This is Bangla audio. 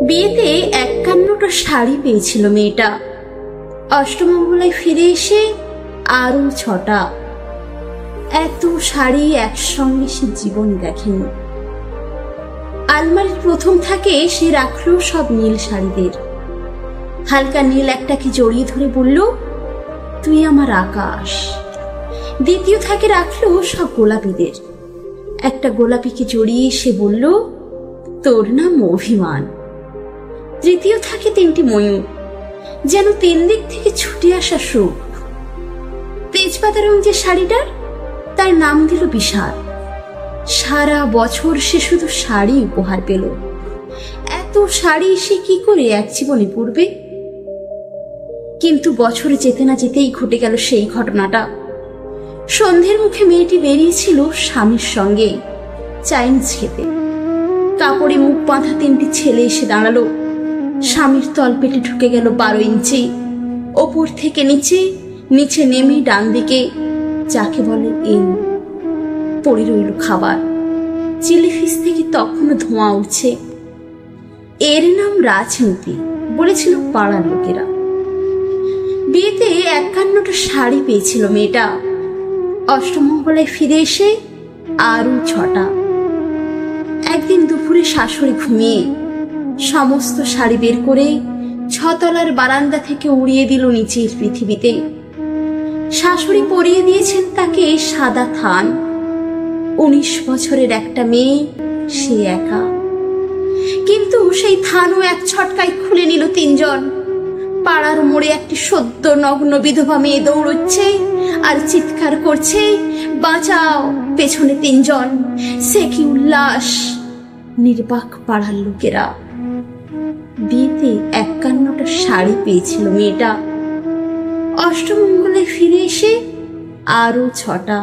বিয়েতে 51টা শাড়ি পেয়েছিল মেয়েটা। অষ্টমঙ্গলায় ফিরে এসে আরো 6টা। এত শাড়ি একসঙ্গে সে জীবন দেখেনি। আলমারির প্রথম থাকে সে রাখলো সব নীল শাড়িদের। হালকা নীল একটাকে জড়িয়ে ধরে বলল, তুই আমার আকাশ। দ্বিতীয় থাকে রাখলো সব গোলাপিদের। একটা গোলাপিকে জড়িয়ে সে বলল, তোর নাম অভিমান। তৃতীয় থাকে 3টি ময়ূর, যেন 3 দিক থেকে ছুটে আসা সুখ। তেজপাতা রং যে শাড়িটার, তার নাম দিল বিষাদ। সারা বছর সে শুধু শাড়ি উপহার পেল। এত শাড়ি সে কি করে এক জীবনে পরবে? কিন্তু বছর যেতে না যেতেই ঘটে গেল সেই ঘটনাটা। সন্ধ্যের মুখে মেয়েটি বেরিয়েছিল স্বামীর সঙ্গে চাইনিজ খেতে। কাপড়ে মুখ বাঁধা 3টি ছেলে এসে দাঁড়ালো। স্বামীর তলপেটে ঢুকে গেল 12 ইঞ্চি। ওপর থেকে নিচে, নিচে নেমে ডান দিকে যাকে বলে এন পড়ে রইল খাবার। চিলি ফিস থেকে তখনও ধোঁয়া উঠছে। এর নাম রাজনীতি, বলেছিল পাড়ার লোকেরা। বিয়েতে 51টা শাড়ি পেয়েছিল মেয়েটা। অষ্টমঙ্গলায় ফিরে এসে আরো 6টা। একদিন দুপুরে শাশুড়ি ঘুমিয়ে সমস্ত শাড়ি বের করে 6 তলার বারান্দা থেকে উড়িয়ে দিল নিচের পৃথিবীতে। শাশুড়ি পরিয়ে দিয়েছেন তাকে সাদা থান। 19 বছরের একটা মেয়ে, সে একা। কিন্তু সেই থানও এক ছটকায় খুলে নিল 3 জন। পাড়ার মোড়ে একটি সদ্য নগ্ন বিধবা মেয়ে দৌড়চ্ছে আর চিৎকার করছে, বাঁচাও। পেছনে 3 জন। সে কি উল্লাস! নির্বাক পাড়ার লোকেরা। বিয়েতে 51টা শাড়ি পেয়েছিল মেয়েটা। অষ্টমঙ্গলায় ফিরে এসে আরো 6টা।